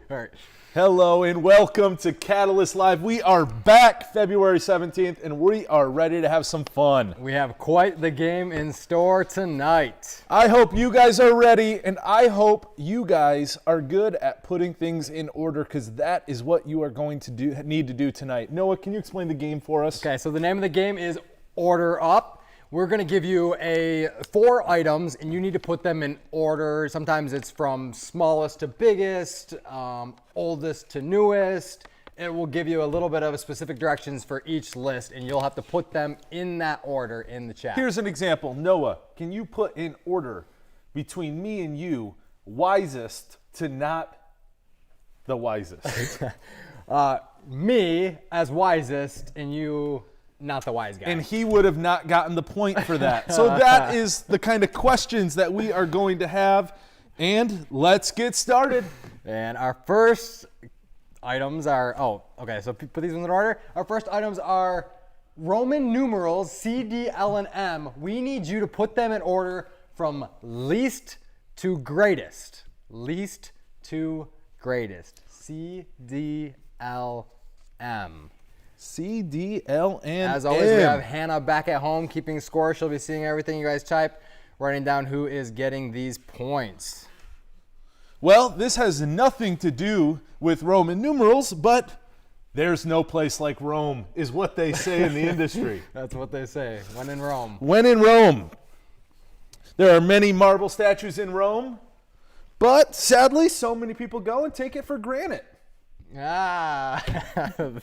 All right. Hello and welcome to Catalyst Live. We are back February 17th and we are ready to have some fun. We have quite the game in store tonight. I hope you guys are ready and I hope you guys are good at putting things in order because that is what you are going to need to do tonight. Noah, can you explain the game for us? Okay, so the name of the game is Order Up. We're going to give you 4 items, and you need to put them in order. Sometimes it's from smallest to biggest, oldest to newest. It will give you a little bit of specific directions for each list, and you'll have to put them in that order in the chat. Here's an example. Noah, can you put in order between me and you, wisest to not the wisest? Me as wisest, and you not the wise guy. And he would have not gotten the point for that. So that is the kind of questions that we are going to have. And let's get started. And our first items are, so put these in order. Our first items are Roman numerals, C, D, L, and M. We need you to put them in order from least to greatest. Least to greatest. C, D, L, M. C, D, L, and As always, M. we have Hannah back at home keeping score. She'll be seeing everything you guys type, writing down who is getting these points. Well, this has nothing to do with Roman numerals, but there's no place like Rome, is what they say in the industry. That's what they say. When in Rome. When in Rome. There are many marble statues in Rome, but sadly, so many people go and take it for granted. Ah,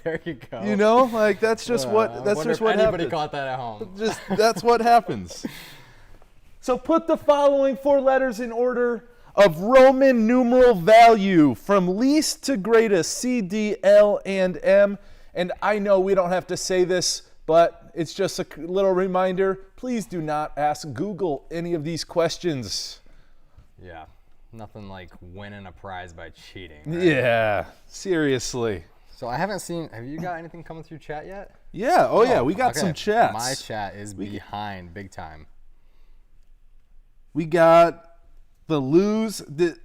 there you go. You know, like that's just what anybody happens. caught that at home. Just that's what happens. So put the following 4 letters in order of Roman numeral value from least to greatest, C, D, L, and M. And I know we don't have to say this, but it's just a little reminder. Please do not ask Google any of these questions. Yeah, nothing like winning a prize by cheating. Right? Yeah, seriously. So I haven't seen, have you got anything coming through chat yet? Yeah, yeah, we got some chats. My chat is behind big time. We got the lose.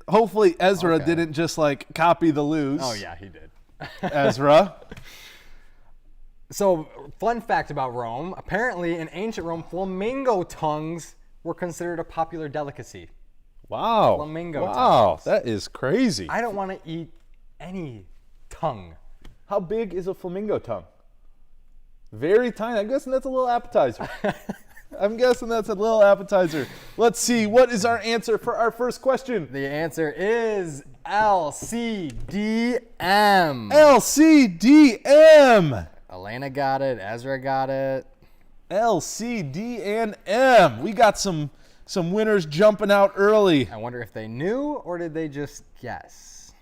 Hopefully Ezra didn't just like copy the lose. Oh yeah, he did. Ezra. So fun fact about Rome, apparently in ancient Rome, flamingo tongues were considered a popular delicacy. Wow. Flamingo Wow, tongues. that is crazy. I don't want to eat any tongue. How big is a flamingo tongue? Very tiny. I'm guessing that's a little appetizer. Let's see. What is our answer for our first question? The answer is LCDM. LCDM. Elena got it. Ezra got it. LCD and M. We got some winners jumping out early. I wonder if they knew or did they just guess?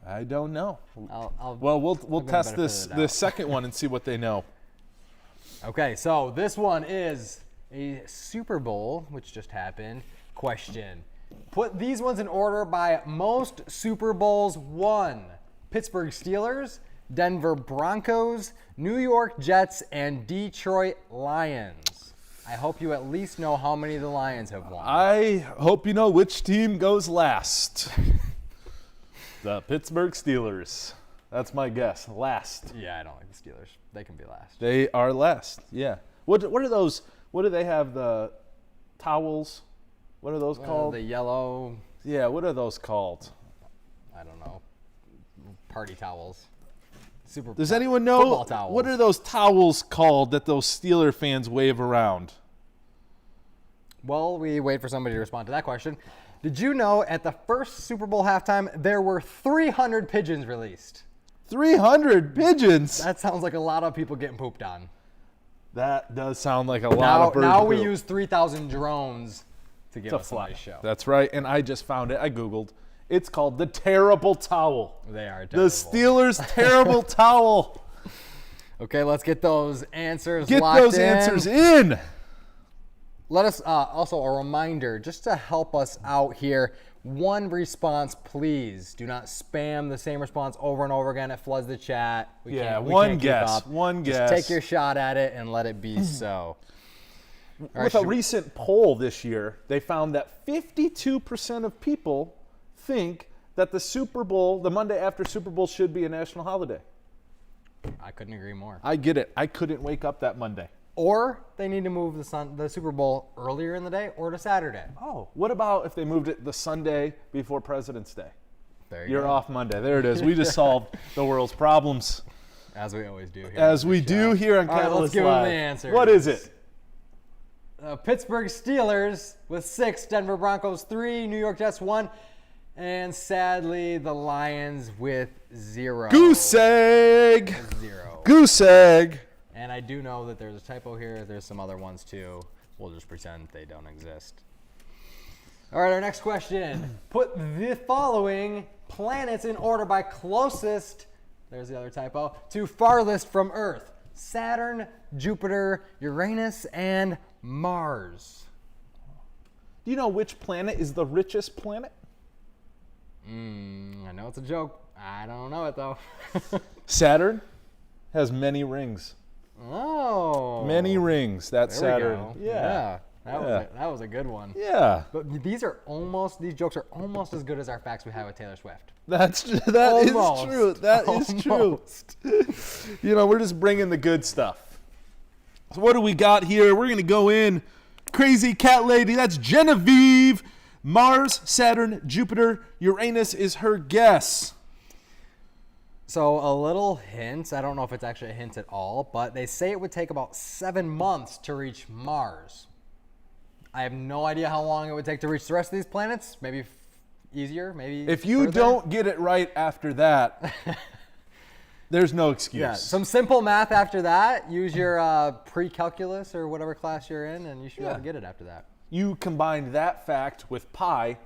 I don't know. We'll give test them the benefit of the the doubt. second one and see what they know. Okay, so this one is a Super Bowl, which just happened, question. Put these ones in order by most Super Bowls won. Pittsburgh Steelers, Denver Broncos, New York Jets, and Detroit Lions. I hope you at least know how many the Lions have won. I hope you know which team goes last. The Pittsburgh Steelers. That's my guess. Last. Yeah, I don't like the Steelers. They can be last. They are last. Yeah. What are those? What do they have? The towels? What are those called? The yellow, Yeah. What are those called? I don't know, party towels. Does anyone know? Football towels. What are those towels called that those Steeler fans wave around? While we wait for somebody to respond to that question, did you know at the first Super Bowl halftime there were 300 pigeons released? 300 pigeons. That sounds like a lot of people getting pooped on. That does sound like a lot of bird Now we poop. use 3,000 drones to give It's a us a nice fly. show. That's right, and I just found it. I Googled. It's called the Terrible Towel. They are The terrible. Steelers' Terrible Towel. Okay, let's get those answers Get locked those in. answers in. Let us also a reminder just to help us out here. One response, please. Do not spam the same response over and over again. It floods the chat. We can't keep guess. up. One Just guess. take your shot at it and let it be so. All right, With a recent poll this year, they found that 52% of people think that the Super Bowl, the Monday after Super Bowl, should be a national holiday. I couldn't agree more. I get it. I couldn't wake up that Monday. Or they need to move the Super Bowl earlier in the day or to Saturday. Oh, what about if they moved it the Sunday before President's Day? There you You're go. off Monday. There it is. We just solved the world's problems. As we always do here. As on we the do show. here on All right, Catalyst let's give them Live. the answer. What is it? Pittsburgh Steelers with 6, Denver Broncos 3, New York Jets 1, and sadly the Lions with 0. Goose egg. 0. Goose egg. And I do know that there's a typo here. There's some other ones too. We'll just pretend they don't exist. All right, our next question. Put the following planets in order by closest, there's the other typo, to farthest from Earth. Saturn, Jupiter, Uranus, and Mars. Do you know which planet is the richest planet? I know it's a joke. I don't know it though. Saturn has many rings. Oh. Many rings. That's There we Saturn. go. Yeah. That was a good one. Yeah. But these jokes are almost as good as our facts we have with Taylor Swift. That is Almost. true. That is true. Almost. You know, we're just bringing the good stuff. So what do we got here? We're going to go in. Crazy cat lady. That's Genevieve. Mars, Saturn, Jupiter, Uranus is her guess. So a little hint, I don't know if it's actually a hint at all, but they say it would take about 7 months to reach Mars. I have no idea how long it would take to reach the rest of these planets. Maybe easier, maybe If you further. don't get it right after that, there's no excuse. Yeah, some simple math after that. Use your pre-calculus or whatever class you're in, and you should be able to get it after that. You combine that fact with pi,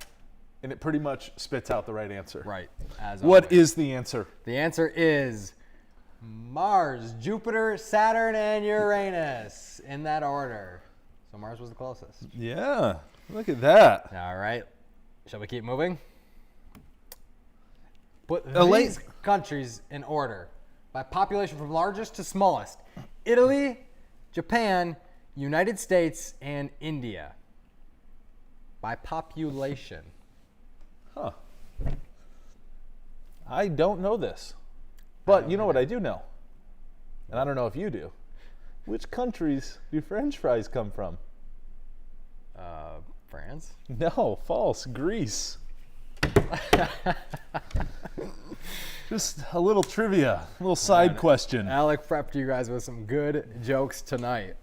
and it pretty much spits out the right answer. Right. As What always. is the answer? The answer is Mars, Jupiter, Saturn, and Uranus in that order. So Mars was the closest. Yeah, look at that. All right. Shall we keep moving? Put Elaine- these countries in order by population from largest to smallest. Italy, Japan, United States, and India. By population. Huh. I don't know this. But you know what I do know? And I don't know if you do. Which countries do French fries come from? France? No, false. Greece. Just a little trivia, a little side question. Alec prepped you guys with some good jokes tonight.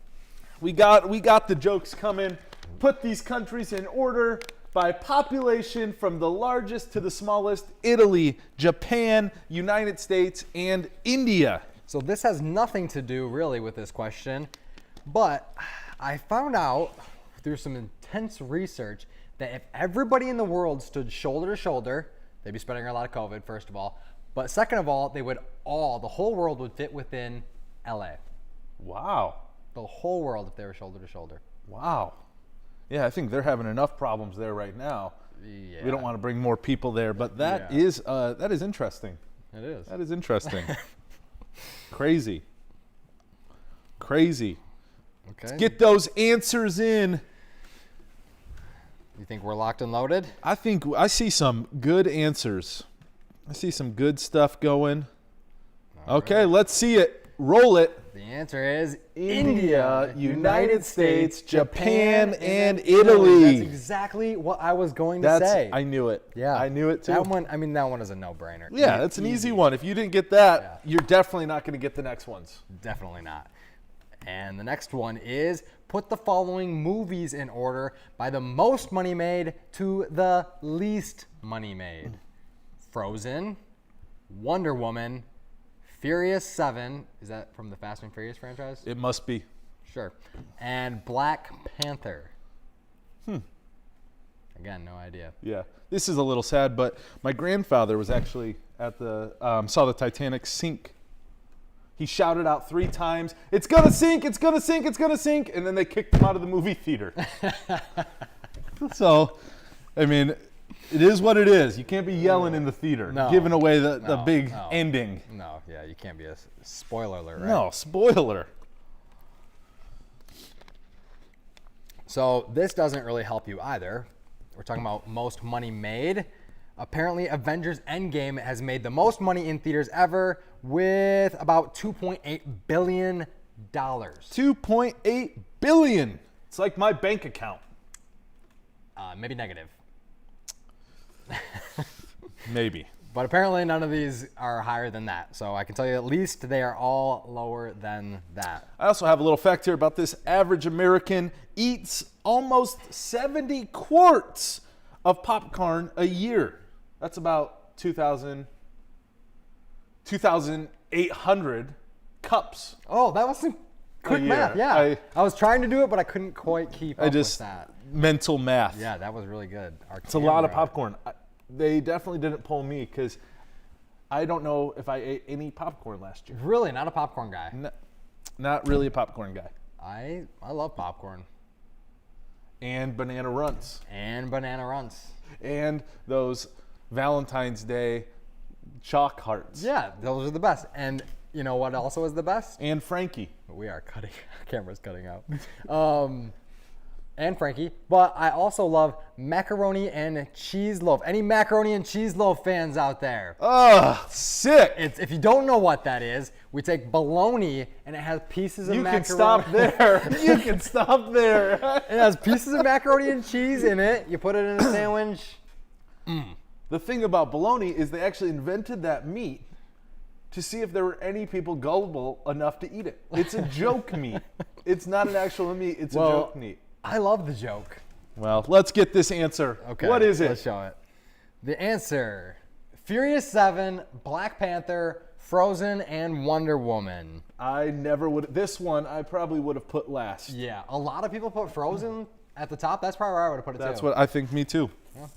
We got the jokes coming. Put these countries in order by population from the largest to the smallest: Italy, Japan, United States, and India. So this has nothing to do really with this question, but I found out through some intense research that if everybody in the world stood shoulder to shoulder, they'd be spreading a lot of COVID, first of all. But second of all, the whole world would fit within LA. Wow. The whole world if they were shoulder to shoulder. Wow. Yeah, I think they're having enough problems there right now. Yeah. We don't want to bring more people there, but that Yeah. is interesting. It is. That is interesting. Crazy. Crazy. Okay. Get those answers in. You think we're locked and loaded? I think I see some good answers. I see some good stuff going. Okay, let's see it. Roll it. The answer is India, United States, Japan, Japan, and Italy. That's exactly what I was going to say. I knew it. Yeah. I knew it too. That one is a no-brainer. Yeah, that's an easy one. If you didn't get that, you're definitely not going to get the next ones. Definitely not. And the next one is put the following movies in order by the most money made to the least money made. Frozen, Wonder Woman, Furious 7. Is that from the Fast and Furious franchise? It must be. Sure. And Black Panther. Again, no idea. Yeah. This is a little sad, but my grandfather was actually at the saw the Titanic sink. He shouted out 3 times, "It's gonna sink! It's gonna sink! It's gonna sink!" And then they kicked him out of the movie theater. So, I mean, it is what it is. You can't be yelling in the theater, No. giving away the No, big no. ending. No, yeah, you can't be a spoiler alert, right? No, spoiler. So this doesn't really help you either. We're talking about most money made. Apparently, Avengers Endgame has made the most money in theaters ever with about $2.8 billion. 2.8 billion. It's like my bank account. Maybe negative. Maybe. But apparently none of these are higher than that. So I can tell you at least they are all lower than that. I also have a little fact here about this. Average American eats almost 70 quarts of popcorn a year. That's about 2,800 cups. Oh, that was some quick year. math. Yeah. I was trying to do it, but I couldn't quite keep up with that. Mental math. Yeah, that was really good. It's a lot of popcorn. They definitely didn't pull me because I don't know if I ate any popcorn last year. Really, not a popcorn guy. Not really a popcorn guy. I love popcorn. And banana runs. And banana runs. And those Valentine's Day chalk hearts. Yeah, those are the best. And you know what also is the best? And Frankie. We are cutting. Camera's cutting out. And Frankie. But I also love macaroni and cheese loaf. Any macaroni and cheese loaf fans out there? Oh, sick. If you don't know what that is, we take bologna and it has pieces of macaroni. You can stop there. You can stop there. It has pieces of macaroni and cheese in it. You put it in a sandwich. The thing about bologna is they actually invented that meat to see if there were any people gullible enough to eat it. It's a joke meat. It's not an actual meat. It's a joke meat. I love the joke. Well, let's get this answer. Okay. What is it? Let's show it. The answer: Furious 7, Black Panther, Frozen, and Wonder Woman. I never would. This one I probably would have put last. Yeah, a lot of people put Frozen at the top. That's probably where I would have put it That's too. what I think. Me too. Yeah.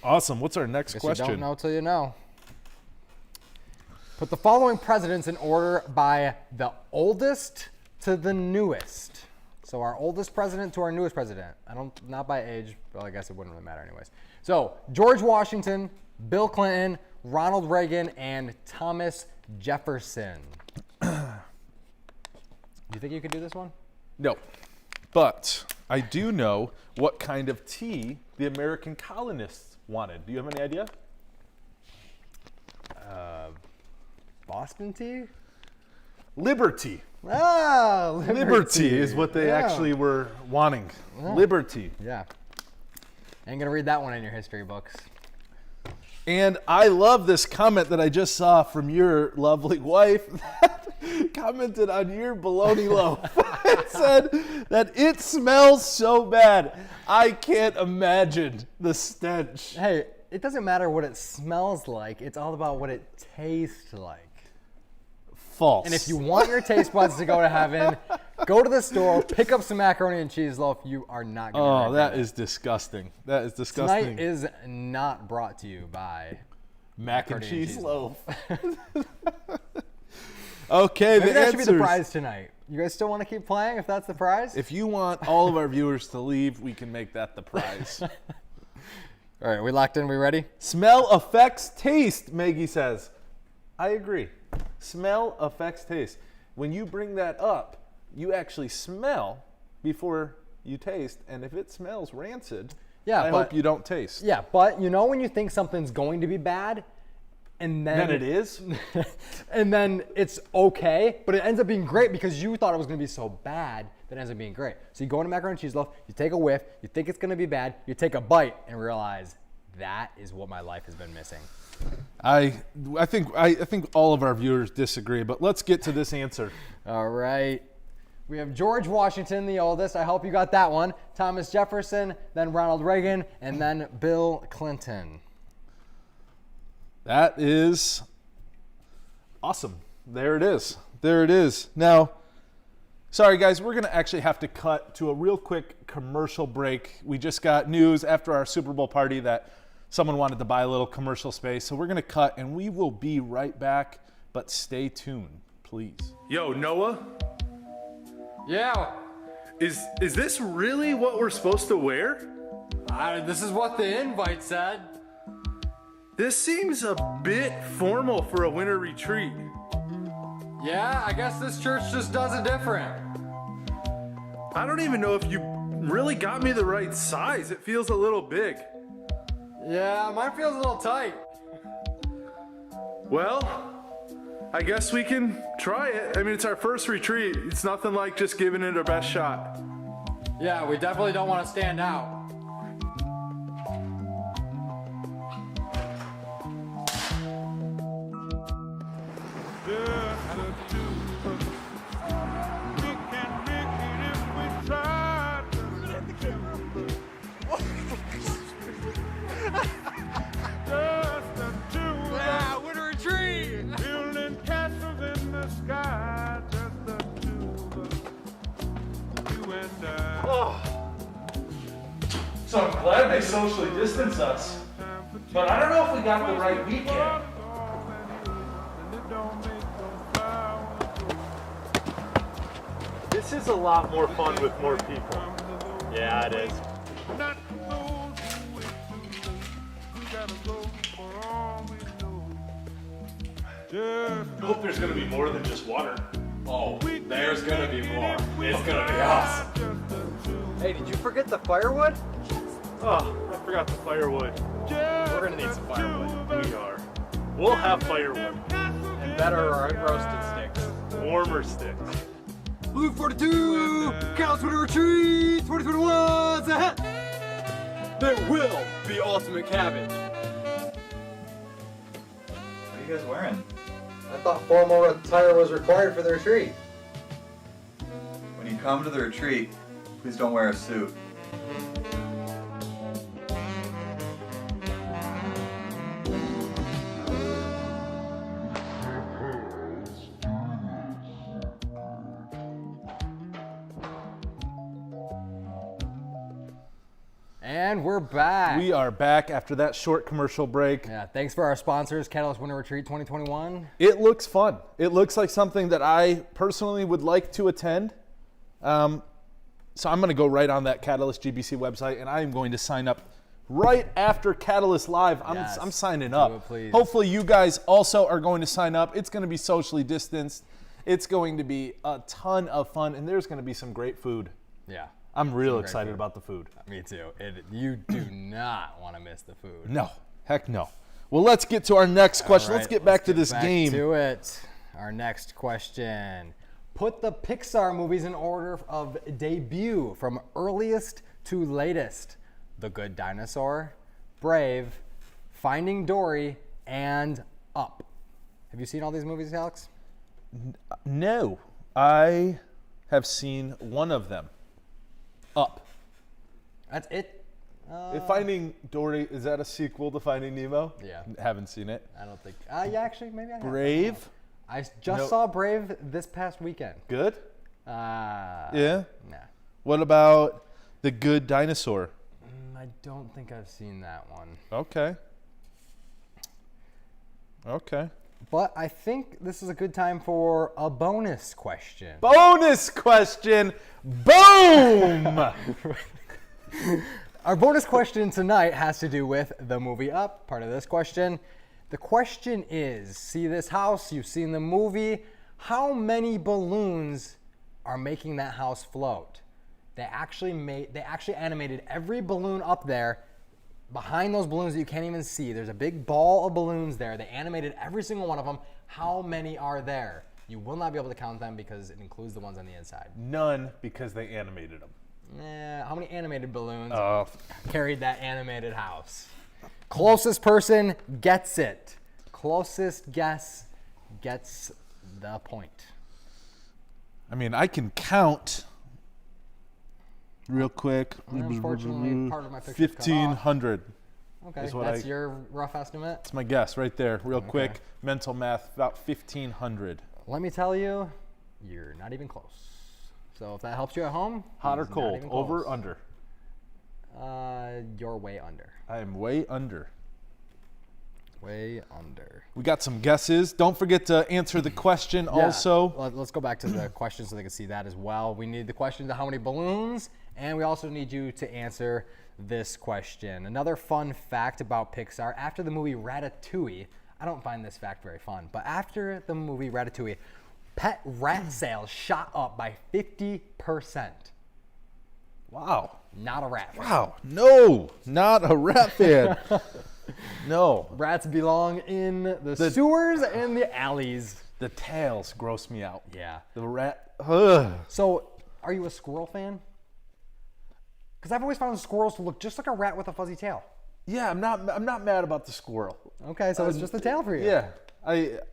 Awesome. What's our next question? You don't know till you know. Put the following presidents in order by the oldest to the newest. So our oldest president to our newest president. Not by age, but I guess it wouldn't really matter anyways. So George Washington, Bill Clinton, Ronald Reagan, and Thomas Jefferson. Do you think you could do this one? No. But I do know what kind of tea the American colonists wanted. Do you have any idea? Boston tea? Liberty. Ah, Liberty is what they actually were wanting. Yeah. Liberty. Yeah. Ain't gonna read that one in your history books. And I love this comment that I just saw from your lovely wife that commented on your bologna loaf. It said that it smells so bad. I can't imagine the stench. Hey, it doesn't matter what it smells like. It's all about what it tastes like. False. And if you want your taste buds to go to heaven, go to the store, pick up some macaroni and cheese loaf. You are not going to regret that is disgusting. That is disgusting. Tonight is not brought to you by mac and cheese loaf. Okay, maybe that should be the prize tonight. You guys still want to keep playing if that's the prize? If you want all of our viewers to leave, we can make that the prize. All right, we locked in? We ready? Smell affects taste, Maggie says. I agree. Smell affects taste. When you bring that up, you actually smell before you taste, and if it smells rancid, I hope you don't taste. Yeah, but you know when you think something's going to be bad, and then it is, and then it's okay, but it ends up being great because you thought it was going to be so bad that it ends up being great. So you go into macaroni and cheese loaf, you take a whiff, you think it's going to be bad, you take a bite, and realize that is what my life has been missing. I think all of our viewers disagree, but let's get to this answer. All right. We have George Washington, the oldest. I hope you got that one. Thomas Jefferson, then Ronald Reagan, and then Bill Clinton. That is awesome. There it is. There it is. Now, sorry guys, we're going to actually have to cut to a real quick commercial break. We just got news after our Super Bowl party that someone wanted to buy a little commercial space. So we're going to cut and we will be right back, but stay tuned, please. Yo, Noah? Yeah. Is this really what we're supposed to wear? This is what the invite said. This seems a bit formal for a winter retreat. Yeah, I guess this church just does it different. I don't even know if you really got me the right size. It feels a little big. Yeah, mine feels a little tight. Well, I guess we can try it. I mean, it's our first retreat. It's nothing like just giving it our best shot. Yeah, we definitely don't want to stand out. Yeah, winter retreat! Building castles in the sky, just the two of us, you and I. So I'm glad they socially distance us. But I don't know if we got the right weekend. And it don't make no flowers grow. This is a lot more fun with more people. Yeah, it is. Not for those who wait too late. We gotta go for all we know. Just I hope there's gonna be more than just water. Oh, there's gonna be more. It's gonna be awesome. just the two. Hey, did you forget the firewood? Oh, I forgot the firewood. We're gonna need some firewood. We are. We'll have firewood. And better roasted sticks. Warmer sticks. Blue 42, Counts Winter Retreat 2021's ahead. There will be ultimate cabbage. What are you guys wearing? I thought formal attire was required for the retreat. When you come to the retreat, please don't wear a suit. And we're back. We are back after that short commercial break. Yeah, thanks for our sponsors, Catalyst Winter Retreat 2021. It looks fun. It looks like something that I personally would like to attend. So I'm going to go right on that Catalyst GBC website, and I am going to sign up right after Catalyst Live. Yes, I'm signing do up. it, please. Hopefully you guys also are going to sign up. It's going to be socially distanced. It's going to be a ton of fun, and there's going to be some great food. Yeah, I'm real great excited food. about the food. me too. You do not want to miss the food. No, heck no. Well, let's get to our next question. All Let's right, get back to get this back game. To it. Our next question. Put the Pixar movies in order of debut from earliest to latest. The Good Dinosaur, Brave, Finding Dory, and Up. Have you seen all these movies, Alex? No, I have seen one of them. Up. That's it? Finding Dory, is that a sequel to Finding Nemo? Yeah. Haven't seen it. I don't think. Yeah, actually, maybe I have. Brave, I just No. saw Brave this past weekend. good. Yeah. Yeah. What about The Good Dinosaur? I don't think I've seen that one. Okay. Okay. But I think this is a good time for a bonus question. Bonus question. Boom! Our bonus question tonight has to do with the movie Up, part of this question. The question is, see this house, you've seen the movie, how many balloons are making that house float? They actually animated every balloon up there. Behind those balloons that you can't even see, there's a big ball of balloons there. They animated every single one of them. How many are there? You will not be able to count them because it includes the ones on the inside. None, because they animated them. How many animated balloons Uh, carried that animated house? Closest person gets it. Closest guess gets the point. I mean, I can count real quick. Unfortunately, part of my picture's cut off. 1,500. Okay, is what that's I- your rough estimate. That's my guess right there, real quick. Mental math, about 1,500. Let me tell you, you're not even close. So if that helps you at home, Hot or he's not cold? even Over, close. under? You're way under. I am way under. Way under. We got some guesses. Don't forget to answer the question also. Let's go back to the question so they can see that as well. We need the question to how many balloons, and we also need you to answer this question. Another fun fact about Pixar, after the movie Ratatouille, I don't find this fact very fun, but after the movie Ratatouille, pet rat sales shot up by 50%. Wow. Not a rat fan. Wow. No, not a rat fan. No. Rats belong in the sewers and the alleys. The tails gross me out. Yeah. The rat. Ugh. So, are you a squirrel fan? Because I've always found squirrels to look just like a rat with a fuzzy tail. Yeah, I'm not mad about the squirrel. Okay, so it's just the tail for you. Yeah.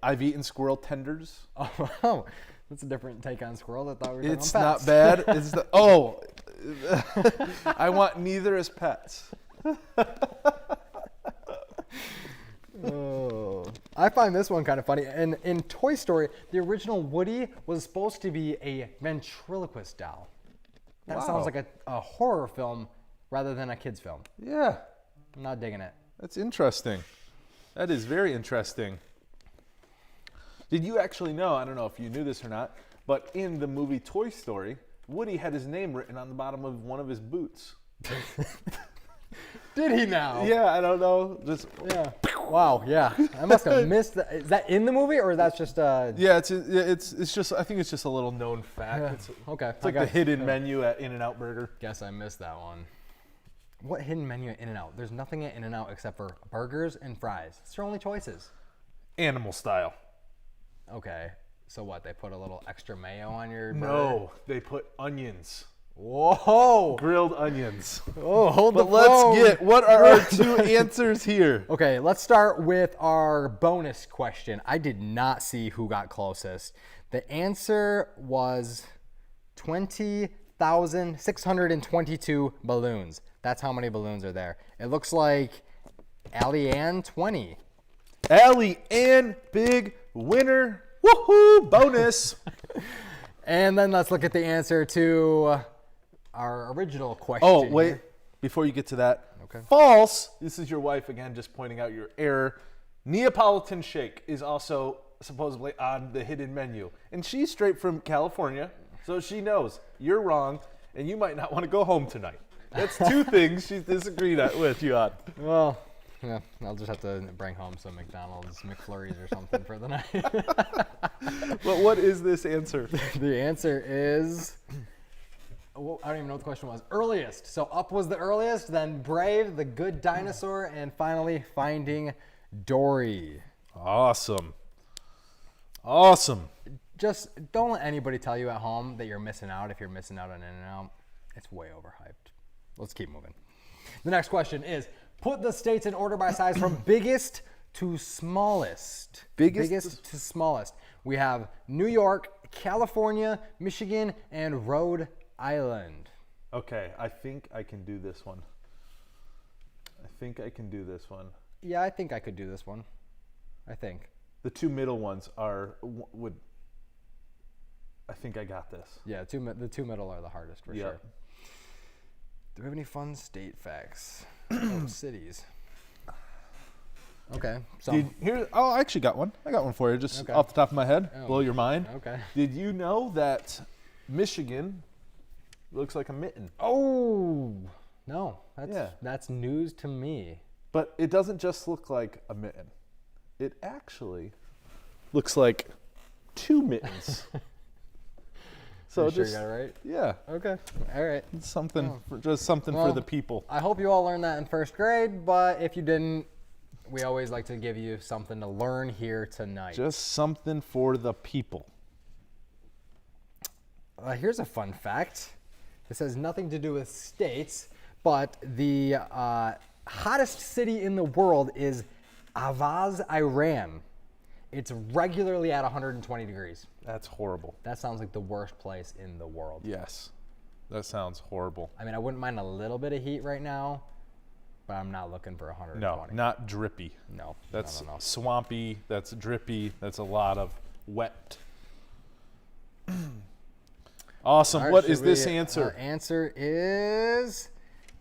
I've eaten squirrel tenders. Oh, wow. That's a different take on squirrel. I thought we were It's talking not about bad. It's the oh. I want neither as pets. Oh. I find this one kind of funny. And in Toy Story, the original Woody was supposed to be a ventriloquist doll. That Wow. sounds like a horror film rather than a kid's film. Yeah, I'm not digging it. that's interesting. That is very interesting. Did you actually know, I don't know if you knew this or not, but in the movie Toy Story, Woody had his name written on the bottom of one of his boots. Did he now? Yeah, I don't know. Just Yeah. Wow, yeah. I must have missed that. Is that in the movie or that's just yeah, it's just I think it's just a little known fact. It's okay. like the hidden menu at In-N-Out Burger. Guess I missed that one. What hidden menu at In-N-Out? There's nothing at In-N-Out except for burgers and fries. It's their only choices. Animal style. Okay. So what? They put a little extra mayo on your burger? No, they put onions. Whoa. Grilled onions. Oh, hold But the let's phone. get, what are our two answers here? Okay, let's start with our bonus question. I did not see who got closest. The answer was 20,622 balloons. That's how many balloons are there. It looks like Allie Ann 20. Allie Ann, big winner. Woohoo! Bonus. And then let's look at the answer to our original question. Oh, wait. here. Before you get to that. Okay. False. This is your wife again, just pointing out your error. Neapolitan shake is also supposedly on the hidden menu. And she's straight from California, so she knows you're wrong and you might not want to go home tonight. That's two things she's disagreed with you on. Well, yeah, I'll just have to bring home some McDonald's McFlurries or something for the night. But what is this answer? The answer is, well, I don't even know what the question was. Earliest. So Up was the earliest, then Brave, The Good Dinosaur, and finally Finding Dory. Awesome. Awesome. Just don't let anybody tell you at home that you're missing out if you're missing out on In-N-Out. It's way overhyped. Let's keep moving. The next question is, put the states in order by size from biggest to smallest. Biggest to smallest. We have New York, California, Michigan, and Rhode Island. Okay, I think I can do this one. Yeah, I think I could do this one. I think. The two middle ones are would. I think I got this. Yeah, the two middle are the hardest for Yep. sure. Do we have any fun state facts? Oh, cities. Okay, so I actually got one. I got one for you, just Okay. off the top of my head. Oh. Blow your mind. okay. Did you know that Michigan looks like a mitten? Oh no, Yeah. that's news to me. But it doesn't just look like a mitten. It actually looks like two mittens. So You sure just you got it right? yeah, Okay, all right. it's something just something Well, for the people. I hope you all learned that in first grade, but if you didn't, we always like to give you something to learn here tonight. Just something for the people. Here's a fun fact. This has nothing to do with states, but the hottest city in the world is Avaz, Iran. It's regularly at 120 degrees. That's horrible. That sounds like the worst place in the world. Yes, that sounds horrible. I mean, I wouldn't mind a little bit of heat right now, but I'm not looking for 120. No, not drippy. No. That's no. swampy. That's drippy. That's a lot of wet. Awesome. All right, What should is this we- answer? Our answer is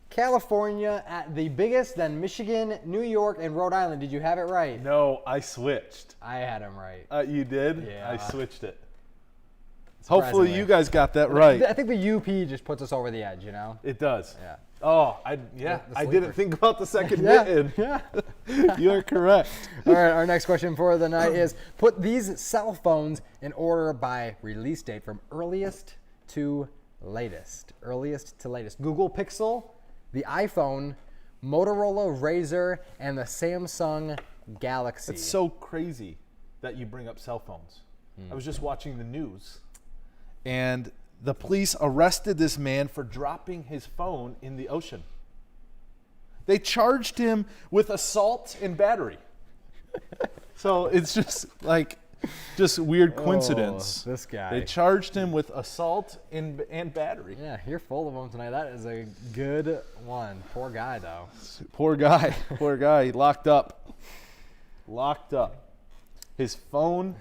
California at the biggest, then Michigan, New York, and Rhode Island. Did you have it right? No, I switched. I had him right. You did? Yeah. I switched it. Hopefully Surprisingly. you guys got that right. I think the UP just puts us over the edge, you know? It does. Yeah. Oh, The I sleeper. didn't think about the second Yeah. mitten. Yeah. You're correct. All right, our next question for the night is put these cell phones in order by release date from earliest to latest. Earliest to latest. Google Pixel, the iPhone, Motorola Razr, and the Samsung Galaxy. It's so crazy that you bring up cell phones. I was just watching the news, and the police arrested this man for dropping his phone in the ocean. They charged him with assault and battery. So it's just weird coincidence. This guy. They charged him with assault and battery. Yeah, you're full of them tonight. That is a good one. Poor guy, though. Poor guy. Poor guy. Locked up. Locked up. His phone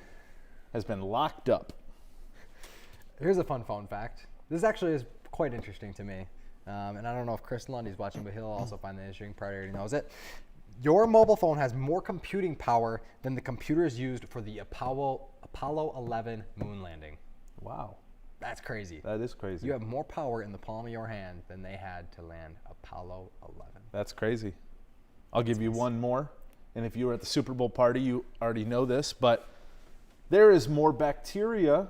has been locked up. Here's a fun phone fact. This actually is quite interesting to me. And I don't know if Chris Lundy's watching, but he'll also find the interesting part. He already knows it. Your mobile phone has more computing power than the computers used for the Apollo 11 moon landing. Wow. That's crazy. That is crazy. You have more power in the palm of your hand than they had to land Apollo 11. That's crazy. I'll give you one more. And if you were at the Super Bowl party, you already know this, but there is more bacteria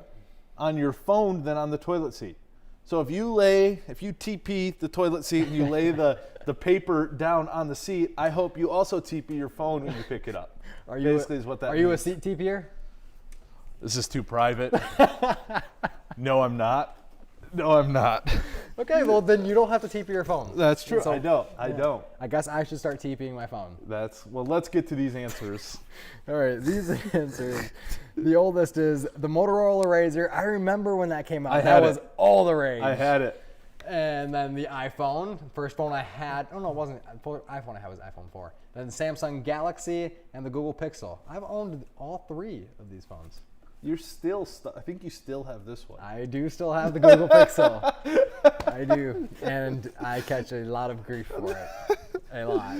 on your phone than on the toilet seat. So if you TP the toilet seat and you lay the paper down on the seat, I hope you also TP your phone when you pick it up. Basically is what that means. Are you a seat TPer? This is too private. No, I'm not. No, I'm not. Okay, well then you don't have to TP your phone. That's true. So- I don't. I guess I should start TPing my phone. Well, let's get to these answers. All right, these answers. The oldest is the Motorola Razr. I remember when that came out. I had that it. was all the rage. I had it. And then the iPhone. First phone I had. Oh no, it wasn't. The iPhone I had was iPhone 4. Then the Samsung Galaxy and the Google Pixel. I've owned all three of these phones. You're still I think you still have this one. I do still have the Google Pixel. I do. And I catch a lot of grief for it. A lot.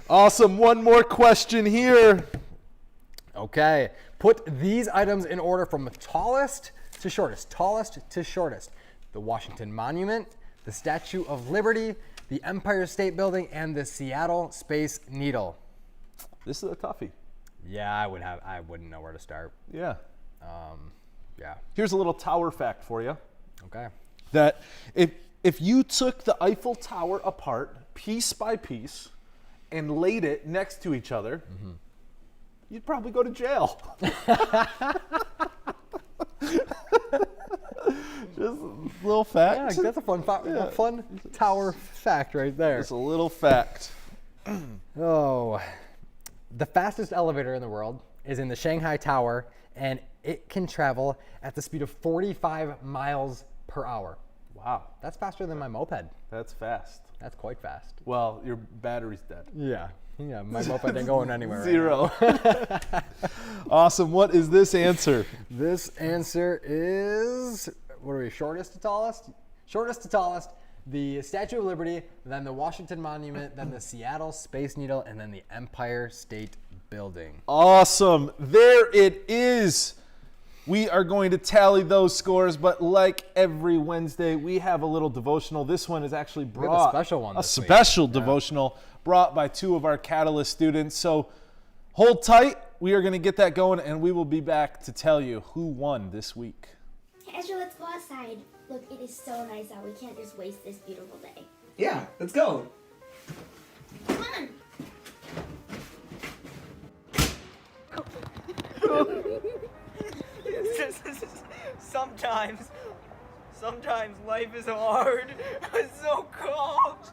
Awesome. One more question here. Okay. Put these items in order from tallest to shortest. Tallest to shortest. The Washington Monument, the Statue of Liberty, the Empire State Building, and the Seattle Space Needle. This is a toughie. Yeah, I wouldn't know where to start. Yeah. Yeah. Here's a little tower fact for you. Okay. That if you took the Eiffel Tower apart piece by piece and laid it next to each other, you'd probably go to jail. Just a little fact. Yeah, that's a fun fun tower fact right there. Just a little fact. Oh, the fastest elevator in the world is in the Shanghai Tower, and it can travel at the speed of 45 miles per hour. Wow. That's faster than my moped. That's fast. That's quite fast. Well, your battery's dead. Yeah. Yeah, my moped ain't going anywhere. Zero. Awesome. What is this answer? This answer is, what are we, shortest to tallest? Shortest to tallest, the Statue of Liberty, then the Washington Monument, then the Seattle Space Needle, and then the Empire State Building. Awesome. There it is. We are going to tally those scores, but like every Wednesday, we have a little devotional. This one is actually brought. have a special one A this week. special devotional brought by two of our Catalyst students. So hold tight. We are going to get that going, and we will be back to tell you who won this week. Ezra, let's go outside. Look, it is so nice out. We can't just waste this beautiful day. Yeah, let's go. Come on. Sometimes life is hard. It's so cold.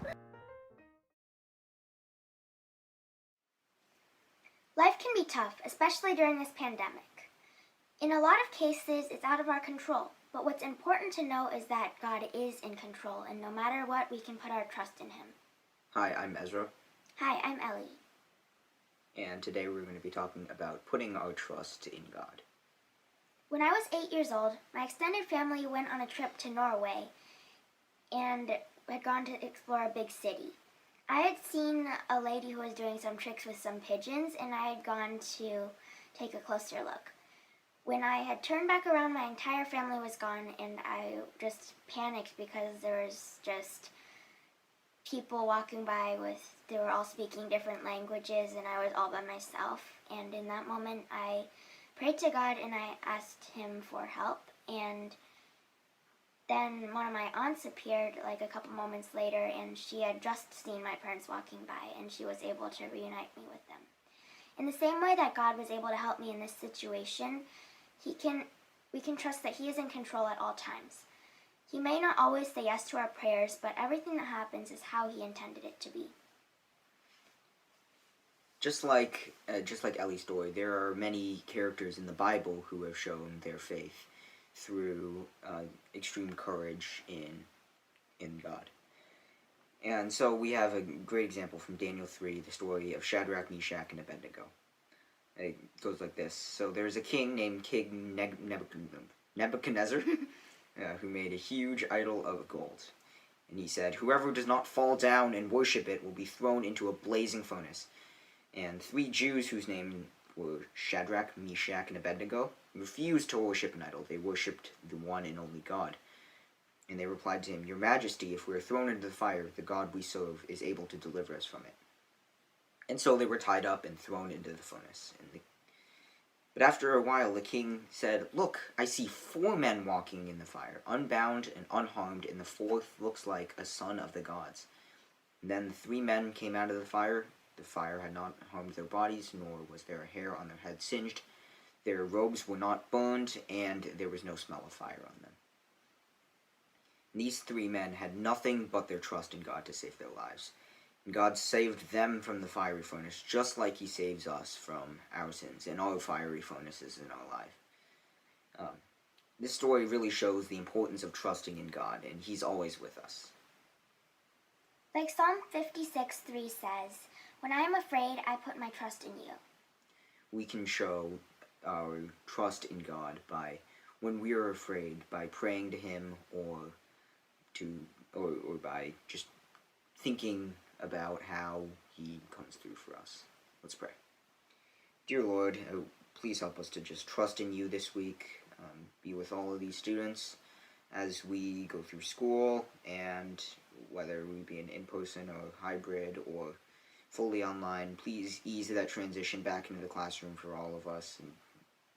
Life can be tough, especially during this pandemic. In a lot of cases, it's out of our control. But what's important to know is that God is in control, and no matter what, we can put our trust in Him. Hi, I'm Ezra, Hi, I'm Ellie. and today we're going to be talking about putting our trust in God. When I was 8 years old, my extended family went on a trip to Norway and had gone to explore a big city. I had seen a lady who was doing some tricks with some pigeons, and I had gone to take a closer look. When I had turned back around, my entire family was gone, and I just panicked because there was just people walking by they were all speaking different languages, and I was all by myself. And in that moment, I prayed to God, and I asked Him for help, and then one of my aunts appeared like a couple moments later, and she had just seen my parents walking by, and she was able to reunite me with them. In the same way that God was able to help me in this situation, we can trust that He is in control at all times. He may not always say yes to our prayers, but everything that happens is how He intended it to be. Just like Ellie's story, there are many characters in the Bible who have shown their faith through extreme courage in God. And so we have a great example from Daniel 3, the story of Shadrach, Meshach, and Abednego. It goes like this. So there's a king named King Nebuchadnezzar who made a huge idol of gold. And he said, "Whoever does not fall down and worship it will be thrown into a blazing furnace." And 3 Jews whose names were Shadrach, Meshach, and Abednego refused to worship an idol. They worshipped the one and only God. And they replied to him, "Your Majesty, if we are thrown into the fire, the God we serve is able to deliver us from it." And so they were tied up and thrown into the furnace. But after a while, the king said, "Look, I see 4 men walking in the fire, unbound and unharmed, and the 4th looks like a son of the gods." And then the 3 men came out of the fire. The fire had not harmed their bodies, nor was their hair on their heads singed. Their robes were not burned, and there was no smell of fire on them. And these 3 men had nothing but their trust in God to save their lives. And God saved them from the fiery furnace, just like He saves us from our sins and our fiery furnaces in our life. This story really shows the importance of trusting in God, and He's always with us. Like Psalm 56:3 says, "When I am afraid, I put my trust in you." We can show our trust in God by, when we are afraid, by praying to Him or by just thinking about how He comes through for us. Let's pray. Dear Lord, please help us to just trust in You this week. Be with all of these students as we go through school, and whether we be in person or hybrid or fully online, please ease that transition back into the classroom for all of us, and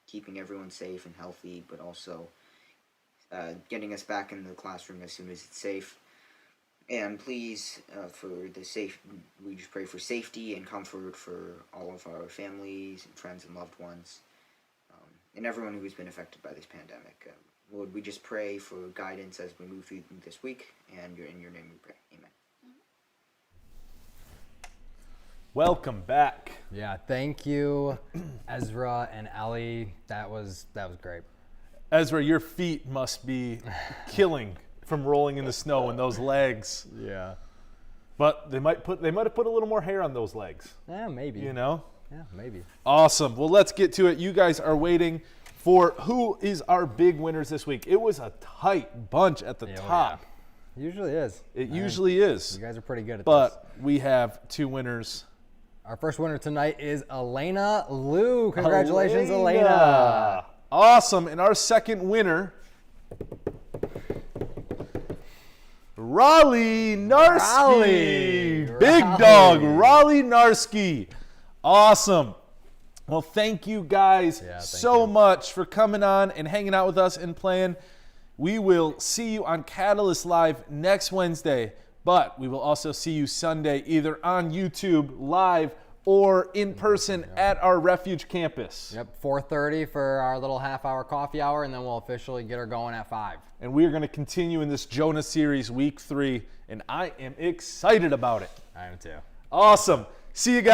keeping everyone safe and healthy, but also getting us back into the classroom as soon as it's safe. And please, we just pray for safety and comfort for all of our families and friends and loved ones, and everyone who has been affected by this pandemic. Lord, we just pray for guidance as we move through this week, and in Your name we pray. Amen. Welcome back. Yeah, thank you, Ezra and Ellie. That was great. Ezra, your feet must be killing from rolling in the snow and those legs. Yeah. But they might have put a little more hair on those legs. Yeah, maybe. You know? Yeah, maybe. Awesome. Well, let's get to it. You guys are waiting for who is our big winners this week. It was a tight bunch at the top. Yeah. Usually is. It usually is. You guys are pretty good at this. But we have 2 winners. Our first winner tonight is Elena Liu. Congratulations, Elena. Awesome. And our second winner, Raleigh Narsky. Big dog, Raleigh Narsky. Awesome. Well, thank you guys so much for coming on and hanging out with us and playing. We will see you on Catalyst Live next Wednesday, but we will also see you Sunday either on YouTube Live or in person at our Refuge campus. Yep, 4:30 for our little half-hour coffee hour, and then we'll officially get her going at 5. And we are going to continue in this Jonah series, week 3, and I am excited about it. I am too. Awesome. See you guys.